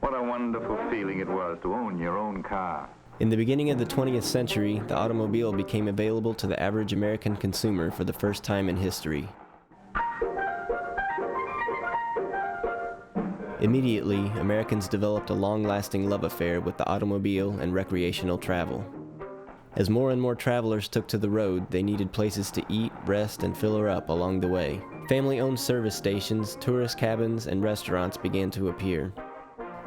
What a wonderful feeling it was to own your own car. In the beginning of the 20th century, the automobile became available to the average American consumer for the first time in history. Immediately, Americans developed a long-lasting love affair with the automobile and recreational travel. As more and more travelers took to the road, they needed places to eat, rest, and fill her up along the way. Family-owned service stations, tourist cabins, and restaurants began to appear.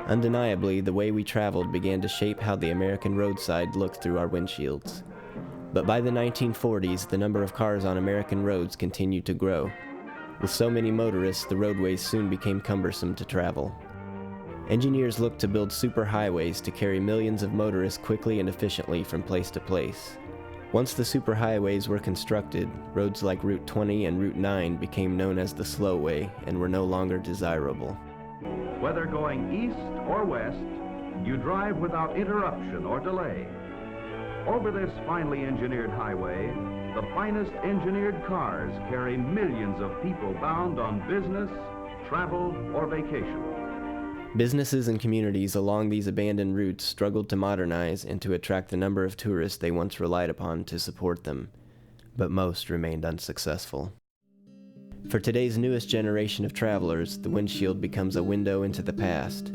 Undeniably, the way we traveled began to shape how the American roadside looked through our windshields. But by the 1940s, the number of cars on American roads continued to grow. With so many motorists, the roadways soon became cumbersome to travel. Engineers looked to build superhighways to carry millions of motorists quickly and efficiently from place to place. Once the superhighways were constructed, roads like Route 20 and Route 9 became known as the slow way and were no longer desirable. Whether going east or west, you drive without interruption or delay. Over this finely engineered highway, the finest engineered cars carry millions of people bound on business, travel, or vacation. Businesses and communities along these abandoned routes struggled to modernize and to attract the number of tourists they once relied upon to support them, but most remained unsuccessful. For today's newest generation of travelers, the windshield becomes a window into the past.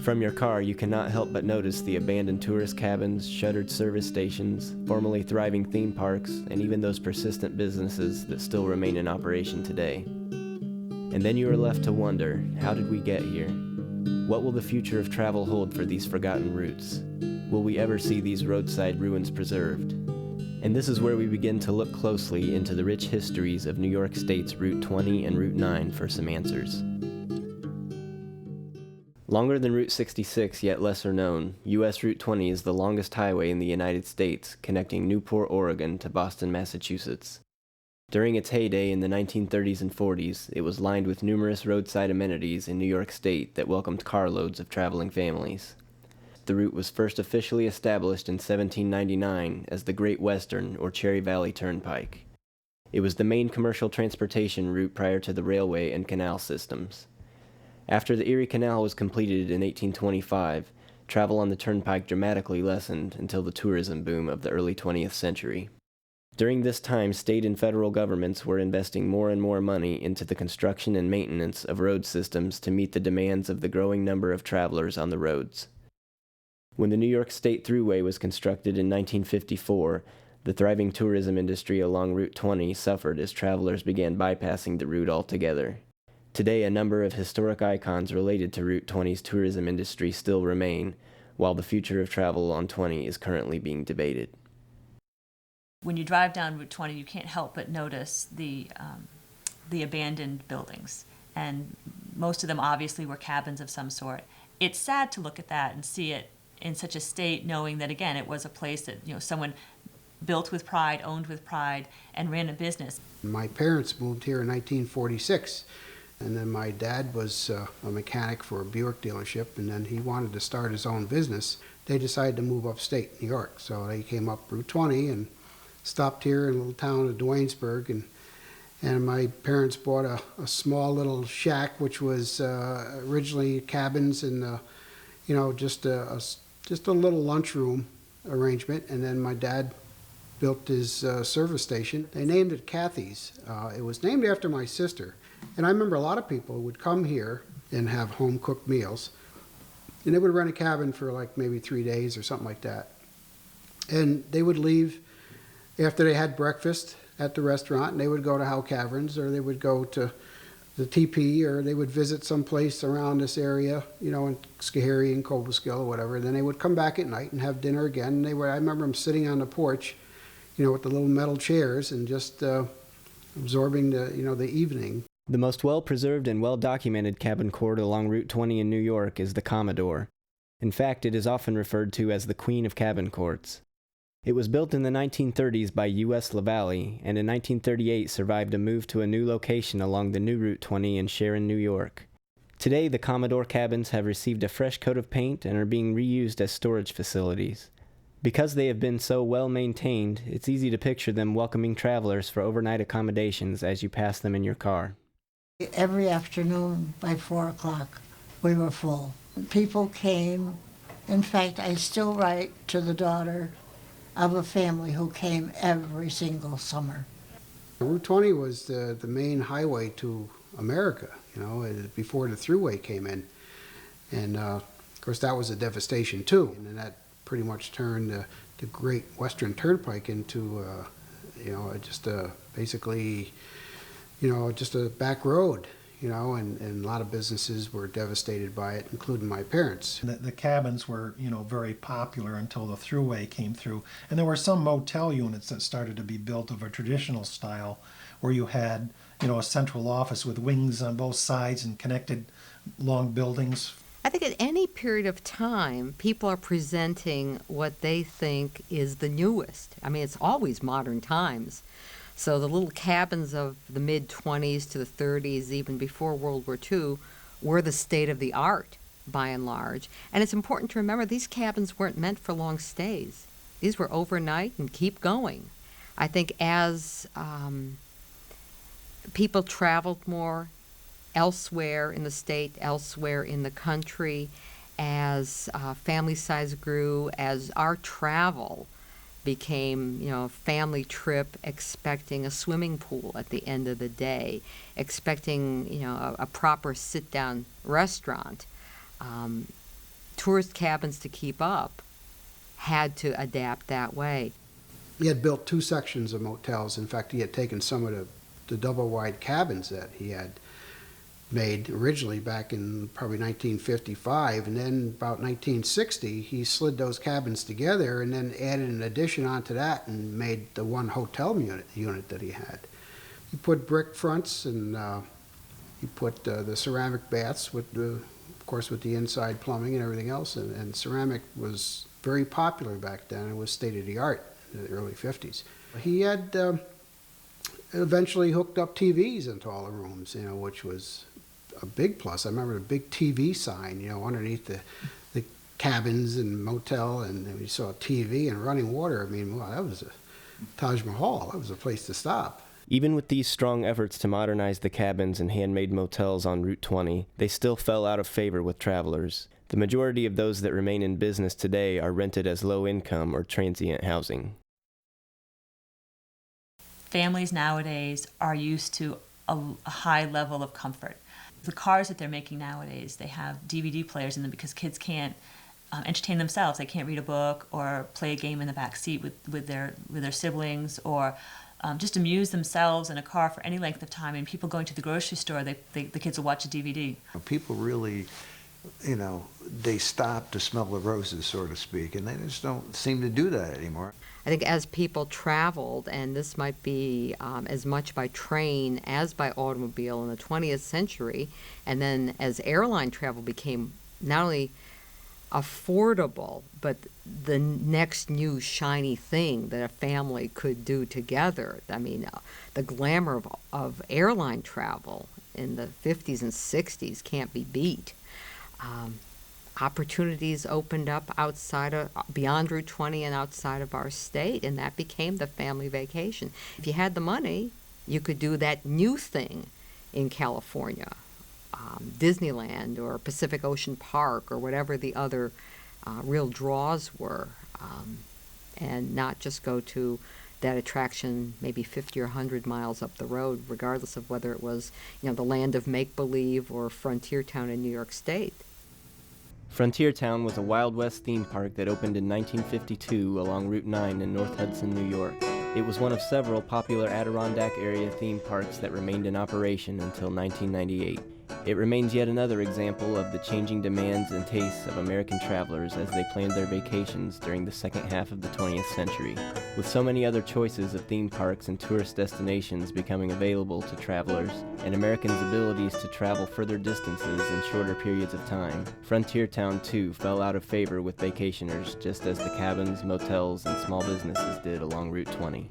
From your car, you cannot help but notice the abandoned tourist cabins, shuttered service stations, formerly thriving theme parks, and even those persistent businesses that still remain in operation today. And then you are left to wonder, how did we get here? What will the future of travel hold for these forgotten routes? Will we ever see these roadside ruins preserved? And this is where we begin to look closely into the rich histories of New York State's Route 20 and Route 9 for some answers. Longer than Route 66, yet lesser known, U.S. Route 20 is the longest highway in the United States, connecting Newport, Oregon to Boston, Massachusetts. During its heyday in the 1930s and 40s, it was lined with numerous roadside amenities in New York State that welcomed carloads of traveling families. The route was first officially established in 1799 as the Great Western or Cherry Valley Turnpike. It was the main commercial transportation route prior to the railway and canal systems. After the Erie Canal was completed in 1825, travel on the turnpike dramatically lessened until the tourism boom of the early 20th century. During this time, state and federal governments were investing more and more money into the construction and maintenance of road systems to meet the demands of the growing number of travelers on the roads. When the New York State Thruway was constructed in 1954, the thriving tourism industry along Route 20 suffered as travelers began bypassing the route altogether. Today, a number of historic icons related to Route 20's tourism industry still remain, while the future of travel on 20 is currently being debated. When you drive down Route 20, you can't help but notice the abandoned buildings, and most of them obviously were cabins of some sort. It's sad to look at that and see it in such a state, knowing that, again, it was a place that, someone built with pride, owned with pride, and ran a business. My parents moved here in 1946, and then my dad was a mechanic for a Buick dealership, and then he wanted to start his own business. They decided to move upstate New York, so they came up Route 20 and stopped here in a little town of Duanesburg, and my parents bought a small little shack, which was originally cabins and just a little lunchroom arrangement, and then my dad built his service station. They named it Kathy's. It was named after my sister, and I remember a lot of people would come here and have home-cooked meals, and they would rent a cabin for like maybe 3 days or something like that, and they would leave after they had breakfast at the restaurant, and they would go to Howe Caverns, or they would go to the TP, or they would visit some place around this area, in Schoharie and Cobleskill or whatever. And then they would come back at night and have dinner again. And I remember them sitting on the porch, with the little metal chairs and just absorbing the evening. The most well-preserved and well-documented cabin court along Route 20 in New York is the Commodore. In fact, it is often referred to as the Queen of Cabin Courts. It was built in the 1930s by U.S. LaValle, and in 1938 survived a move to a new location along the new Route 20 in Sharon, New York. Today, the Commodore cabins have received a fresh coat of paint and are being reused as storage facilities. Because they have been so well maintained, it's easy to picture them welcoming travelers for overnight accommodations as you pass them in your car. Every afternoon by 4 o'clock, we were full. People came. In fact, I still write to the daughter of a family who came every single summer. Route 20 was the main highway to America, before the thruway came in. And of course, that was a devastation too. And that pretty much turned the Great Western Turnpike into, basically, just a back road. And a lot of businesses were devastated by it, including my parents. The cabins were, very popular until the thruway came through. And there were some motel units that started to be built of a traditional style where you had, a central office with wings on both sides and connected long buildings. I think at any period of time, people are presenting what they think is the newest. I mean, it's always modern times. So the little cabins of the mid-20s to the 30s, even before World War II, were the state of the art, by and large. And it's important to remember these cabins weren't meant for long stays. These were overnight and keep going. I think as people traveled more elsewhere in the state, elsewhere in the country, as family size grew, as our travel became, a family trip, expecting a swimming pool at the end of the day, expecting, a proper sit-down restaurant. Tourist cabins to keep up had to adapt that way. He had built 2 sections of motels. In fact, he had taken some of the double-wide cabins that he had made originally back in probably 1955, and then about 1960 he slid those cabins together and then added an addition onto that and made the one hotel unit that he had. He put brick fronts and he put the ceramic baths with of course with the inside plumbing and everything else, and ceramic was very popular back then. It was state-of-the-art in the early 50s. He had eventually hooked up TVs into all the rooms, which was a big plus. I remember a big TV sign, underneath the cabins and motel, and we saw TV and running water. I mean, wow, that was a Taj Mahal. That was a place to stop. Even with these strong efforts to modernize the cabins and handmade motels on Route 20, they still fell out of favor with travelers. The majority of those that remain in business today are rented as low-income or transient housing. Families nowadays are used to a high level of comfort. The cars that they're making nowadays, they have DVD players in them because kids can't entertain themselves. They can't read a book or play a game in the back seat with their siblings, or just amuse themselves in a car for any length of time. And people going to the grocery store, the kids will watch a DVD. People really, they stop to smell the roses, so to speak, and they just don't seem to do that anymore. I think as people traveled, and this might be as much by train as by automobile in the 20th century, and then as airline travel became not only affordable, but the next new shiny thing that a family could do together. I mean, the glamour of airline travel in the 50s and 60s can't be beat. Opportunities opened up beyond Route 20 and outside of our state, and that became the family vacation. If you had the money, you could do that new thing in California, Disneyland or Pacific Ocean Park or whatever the other real draws were, and not just go to that attraction maybe 50 or 100 miles up the road, regardless of whether it was, the land of make-believe or frontier town in New York State. Frontier Town was a Wild West theme park that opened in 1952 along Route 9 in North Hudson, New York. It was one of several popular Adirondack area theme parks that remained in operation until 1998. It remains yet another example of the changing demands and tastes of American travelers as they planned their vacations during the second half of the 20th century. With so many other choices of theme parks and tourist destinations becoming available to travelers, and Americans' abilities to travel further distances in shorter periods of time, Frontier Town too fell out of favor with vacationers, just as the cabins, motels, and small businesses did along Route 20.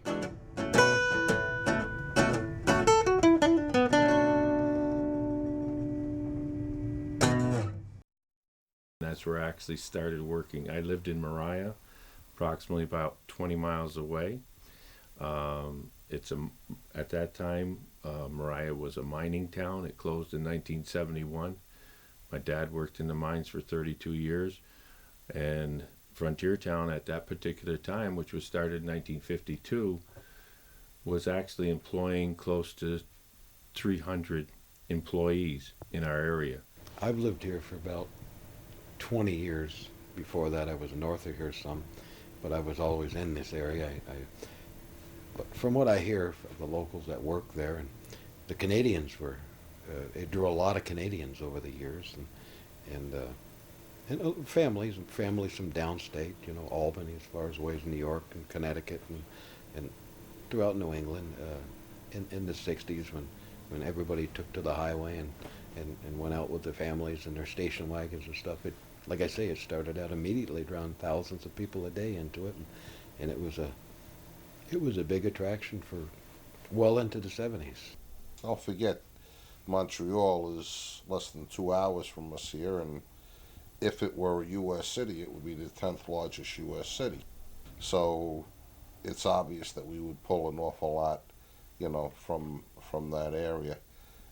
That's where I actually started working. I lived in Mariah, approximately about 20 miles away. At that time, Mariah was a mining town. It closed in 1971. My dad worked in the mines for 32 years, and Frontier Town at that particular time, which was started in 1952, was actually employing close to 300 employees in our area. I've lived here for about 20 years. Before that, I was north of here some, but I was always in this area. But from what I hear from the locals that work there, and the Canadians were, it drew a lot of Canadians over the years, and families from downstate, you know, Albany, as far as ways, New York and Connecticut, and throughout New England, in the 60s when everybody took to the highway and went out with their families and their station wagons and stuff. Like I say, it started out immediately, drawing thousands of people a day into it, and it was a big attraction for well into the 70s. Don't forget, Montreal is less than 2 hours from us here, and if it were a U.S. city, it would be the 10th largest U.S. city. So it's obvious that we would pull an awful lot, you know, from that area.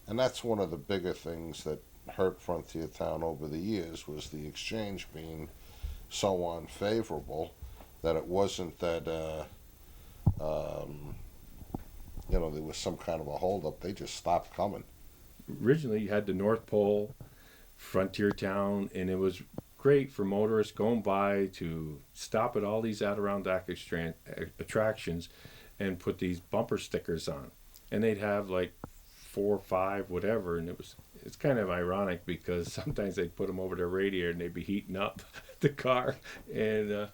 And that's one of the bigger things that hurt Frontier Town over the years, was the exchange being so unfavorable that it wasn't that, you know, there was some kind of a holdup. They just stopped coming. Originally, you had the North Pole, Frontier Town, and it was great for motorists going by to stop at all these Adirondack attractions and put these bumper stickers on. And they'd have like 4 or 5, whatever, and it's kind of ironic because sometimes they'd put them over their radiator and they'd be heating up the car, and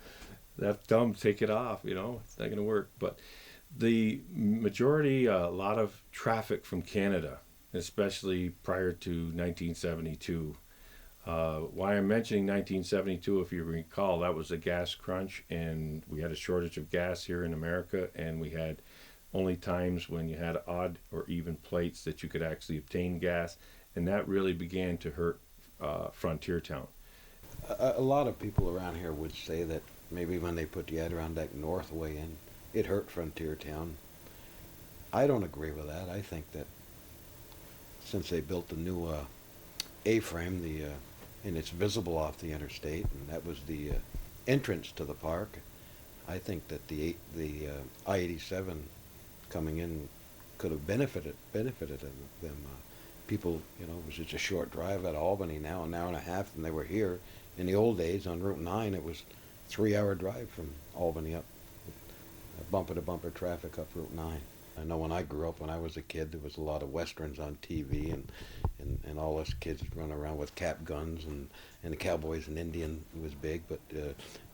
that dumb take it off, you know, it's not going to work. But the majority, a lot of traffic from Canada, especially prior to 1972. Why I'm mentioning 1972, if you recall, that was a gas crunch, and we had a shortage of gas here in America, and we had only times when you had odd or even plates that you could actually obtain gas, and that really began to hurt Frontier Town. A lot of people around here would say that maybe when they put the Adirondack Northway in, it hurt Frontier Town. I don't agree with that. I think that since they built the new A-frame, and it's visible off the interstate, and that was the entrance to the park, I think that the I-87 coming in could have benefited them. People, you know, it was just a short drive out of Albany now, an hour and a half, and they were here. In the old days on Route 9, it was a 3-hour drive from Albany up, bumper-to-bumper traffic up Route 9. I know when I grew up, when I was a kid, there was a lot of westerns on TV, and all us kids running around with cap guns, and the cowboys and Indian was big. But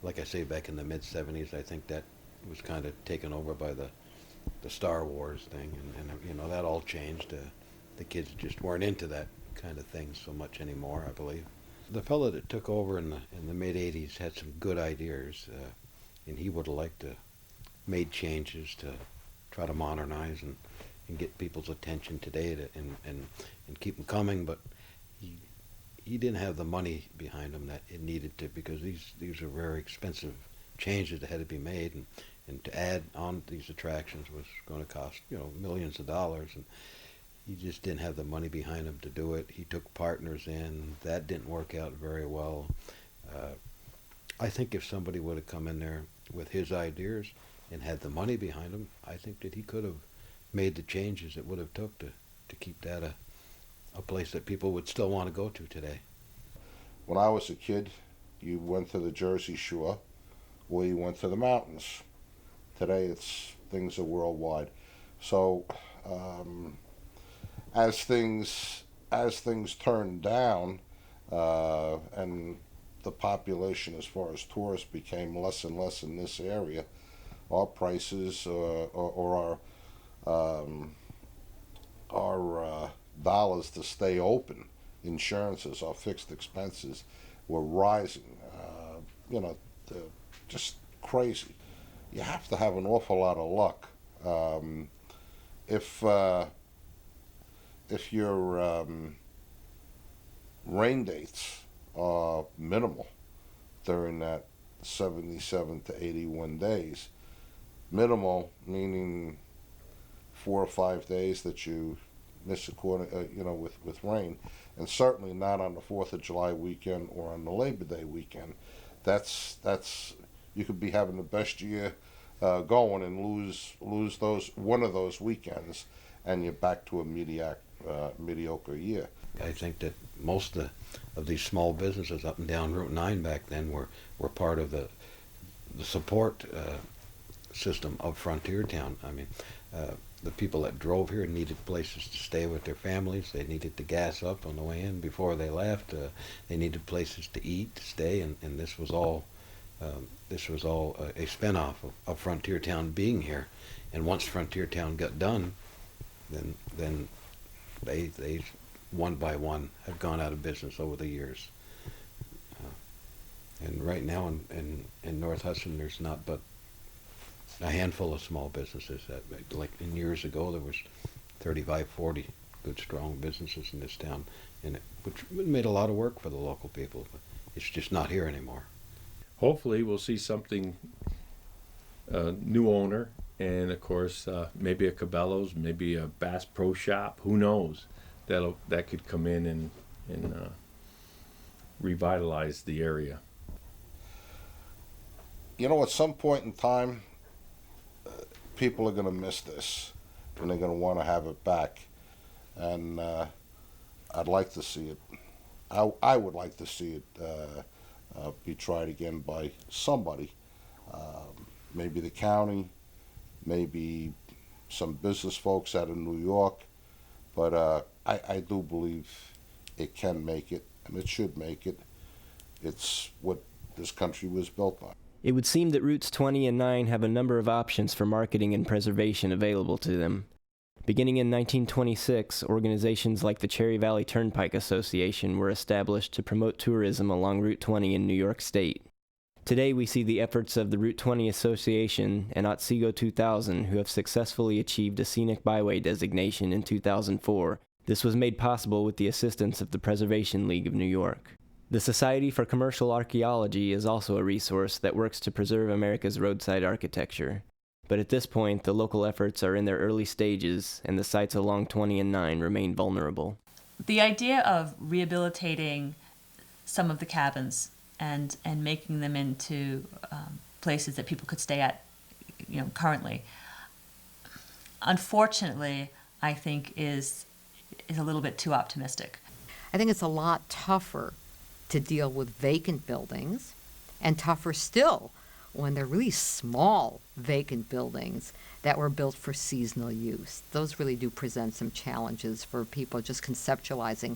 like I say, back in the mid-'70s, I think that was kind of taken over by the Star Wars thing, and you know, that all changed. The kids just weren't into that kind of thing so much anymore, I believe. The fellow that took over in the mid-'80s had some good ideas, and he would have liked to made changes to try to modernize and get people's attention today and keep them coming, but he didn't have the money behind him that it needed to, because these are very expensive changes that had to be made, and to add on these attractions was going to cost, you know, millions of dollars, and he just didn't have the money behind him to do it. He took partners in. That didn't work out very well. I think if somebody would have come in there with his ideas and had the money behind him, I think that he could have made the changes it would have took to keep that a place that people would still want to go to today. When I was a kid, you went to the Jersey Shore or you went to the mountains. Today things are worldwide. So as things turned down, and the population as far as tourists became less and less in this area, our prices or our dollars to stay open, insurances, our fixed expenses were rising. You know, just crazy. You have to have an awful lot of luck. If your rain dates are minimal during that 77 to 81 days, minimal meaning 4 or 5 days that you miss a quarter, with rain, and certainly not on the 4th of July weekend or on the Labor Day weekend. That's you could be having the best year going and lose one of those weekends, and you're back to a mediocre year. I think that most of these small businesses up and down Route 9 back then were part of the support system of Frontier Town. I mean, the people that drove here needed places to stay with their families. They needed to gas up on the way in before they left. They needed places to eat, to stay, and this was all a spinoff of Frontier Town being here. And once Frontier Town got done, then they one by one have gone out of business over the years. And right now in North Hudson, there's not but a handful of small businesses. Like in years ago, there was 35, 40 good, strong businesses in this town, which made a lot of work for the local people. But it's just not here anymore. Hopefully, we'll see something, new owner, and of course, maybe a Cabela's, maybe a Bass Pro Shop. Who knows? That could come in and revitalize the area. At some point in time, people are going to miss this, and they're going to want to have it back. And I'd like to see it. I would like to see it be tried again by somebody, maybe the county, maybe some business folks out of New York. But I do believe it can make it, and it should make it. It's what this country was built on. It would seem that Routes 20 and 9 have a number of options for marketing and preservation available to them. Beginning in 1926, organizations like the Cherry Valley Turnpike Association were established to promote tourism along Route 20 in New York State. Today we see the efforts of the Route 20 Association and Otsego 2000, who have successfully achieved a scenic byway designation in 2004. This was made possible with the assistance of the Preservation League of New York. The Society for Commercial Archaeology is also a resource that works to preserve America's roadside architecture. But at this point, the local efforts are in their early stages, and the sites along 20 and 9 remain vulnerable. The idea of rehabilitating some of the cabins and making them into places that people could stay at, currently, unfortunately, I think is a little bit too optimistic. I think it's a lot tougher to deal with vacant buildings, and tougher still when they're really small vacant buildings that were built for seasonal use. Those really do present some challenges for people just conceptualizing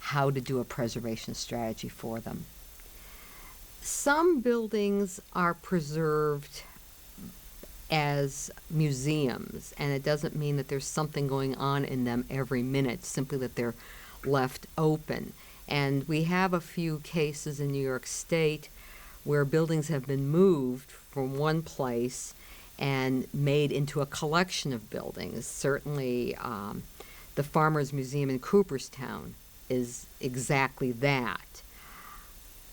how to do a preservation strategy for them. Some buildings are preserved as museums, and it doesn't mean that there's something going on in them every minute, simply that they're left open. And we have a few cases in New York State where buildings have been moved from one place and made into a collection of buildings. Certainly, the Farmers Museum in Cooperstown is exactly that.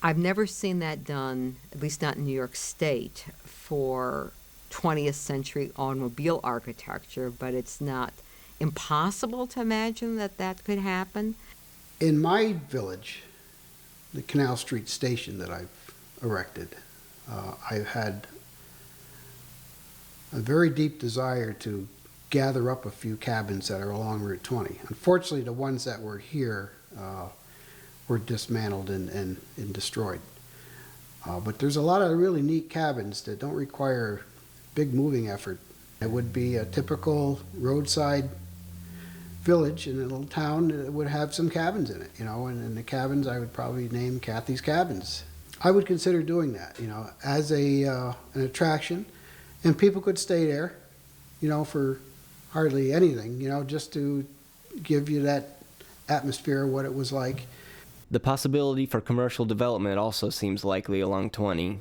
I've never seen that done, at least not in New York State, for 20th century automobile architecture, but it's not impossible to imagine that that could happen. In my village, the Canal Street station that I've erected, I've had a very deep desire to gather up a few cabins that are along Route 20. Unfortunately, the ones that were here were dismantled and destroyed. But there's a lot of really neat cabins that don't require big moving effort. It would be a typical roadside village in a little town that would have some cabins in it, and the cabins I would probably name Kathy's Cabins. I would consider doing that, as an attraction, and people could stay there, for hardly anything, just to give you that atmosphere of what it was like. The possibility for commercial development also seems likely along 20.